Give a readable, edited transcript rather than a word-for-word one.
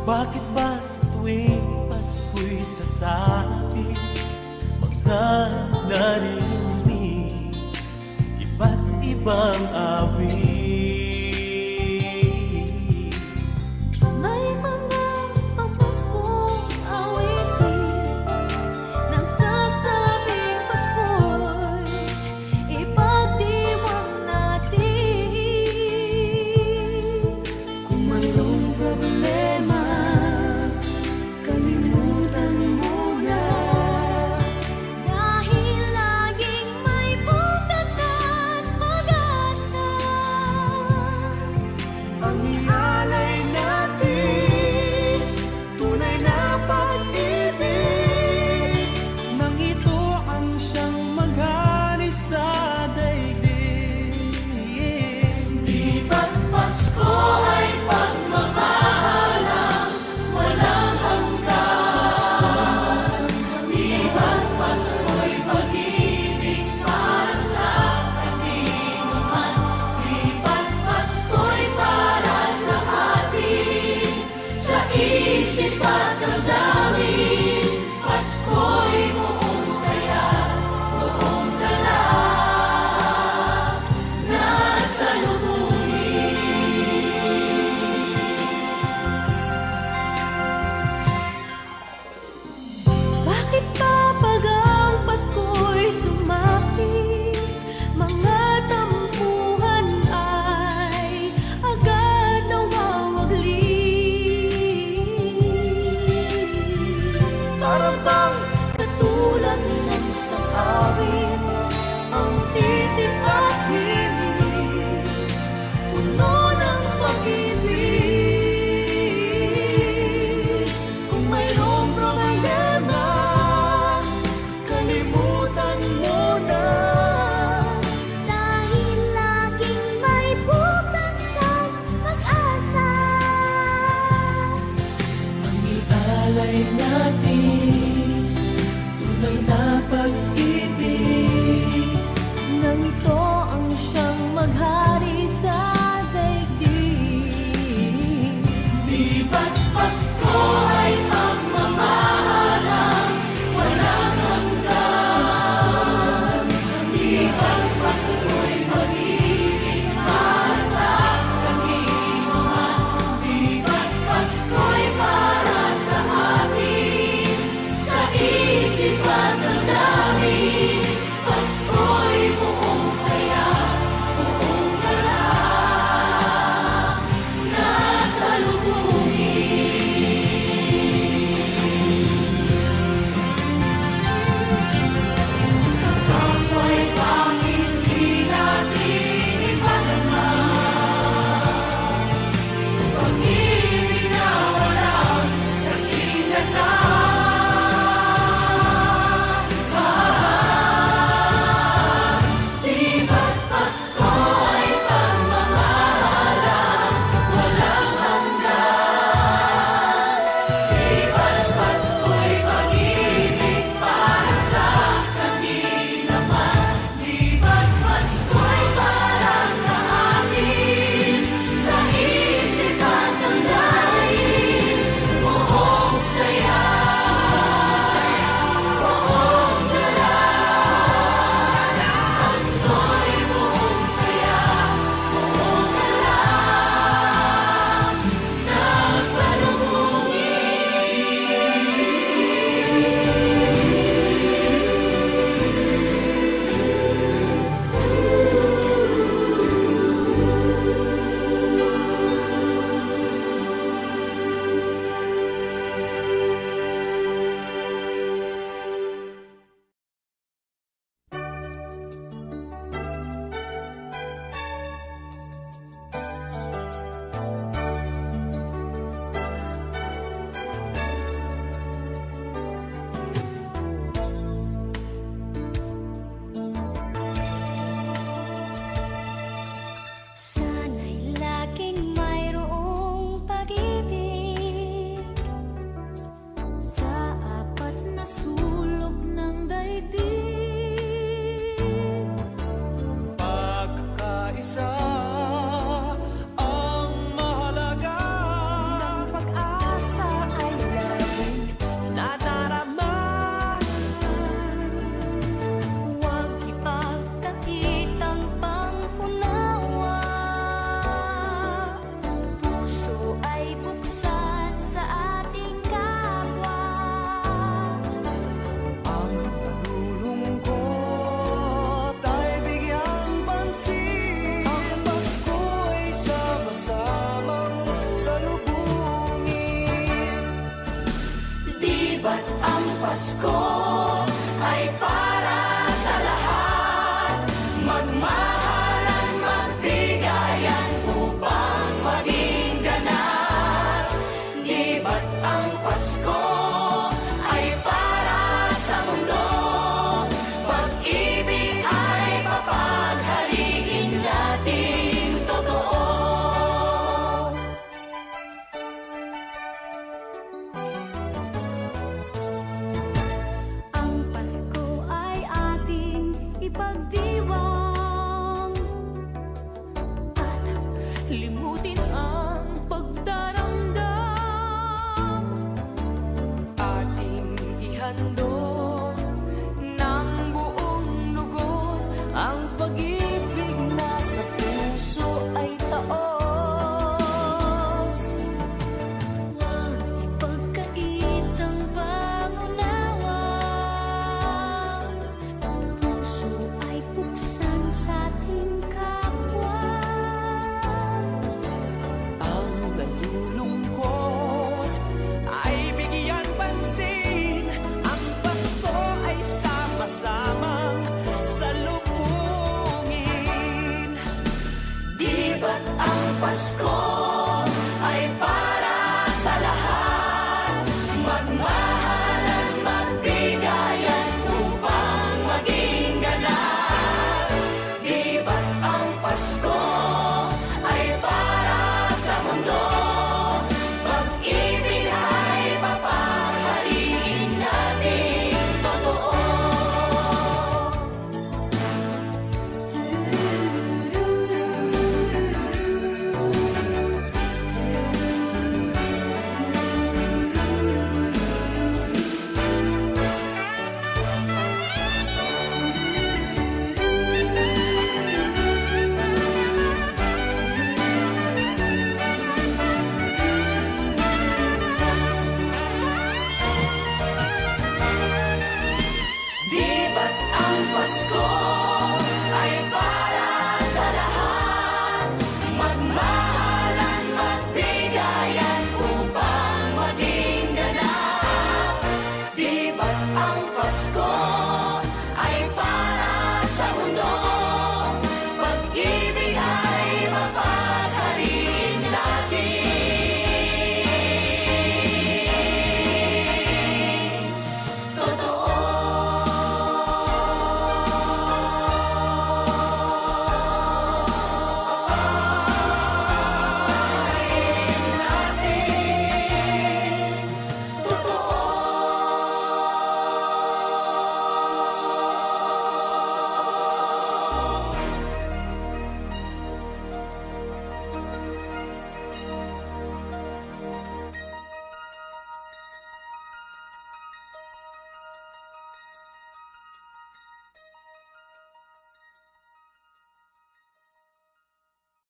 Bakit ba sa tuwing Pasko'y sasabi mga naririnig iba't ibang awit? May mga pamaskong awitin nagsasabing Pasko'y ipagdiwang natin. Kung mayroong problema, kalimutan mo na. Dahil laging may bukas at pag-asa. Ang ialay natin, tunay na pag-ibig, nang ito ang siyang maghari sa daigdig. Di ba't Pasko ay pagmamahalang walang hanggan? Di ba't Pasko'y pag-ibig para sa kanino-man? Di ba't Pasko'y para sa atin, sa isip at damdamin? Pasko'y buong saya, buong galak, nasa lubungin. Bakit ba pag ang Pasko'y sumapit, mga tampuhan ay agad nawawaglit? Para bang katulad ng sangawin, ang titig at himig, puno ng pag-ibig. Kung mayroong problema, Kalimutan mo na. dahil laging may bukas at pag-asa. Ang ialay natin, tunay na pag-ibig, Nang ito ang siyang maghari sa daigdig. Di ba't Pasko ay pagmamahalang walang hanggan? Di ba't Pasko'y pag-ibig para sa kanino-man? Di ba't Pasko'y para sa atin, sa isip at damdamin? Pasko'y buong saya, buong galak, nasa lubungin. Sa kapwa'y bakit di natin ipadama? Pag-ibig na walang kasing ganda. ay para sa lahat. Magmahalan, magbigayan upang maging ganap. Di ba't ang Pasko ay para sa mundo? Pag-ibig ay papaghariin natin totoo. Ang Pasko ay ating ipagdiwang at limutin ang pagdaramdam. Ating ihandog ng buong lugod Ang pag-ibig na sa puso ay taos. Huwag ipagkait ang pangunawa. Ang puso ay buksan sa ating kapwa. Ang nalulungkot ay bigyan pansin. Ang Pasko ay sama-samang salubungin. Di ba't ang Pasko ay para sa lahat? Magmahalan, magbigayan upang maging ganap. Di ba't ang Pasko ay para sa mundo? Pag-ibig ay papaghariin natin totoo. Di ba't ang Pasko ay para sa lahat? Magmahalan, magbigayan upang maging ganap. Di ba't ang Pasko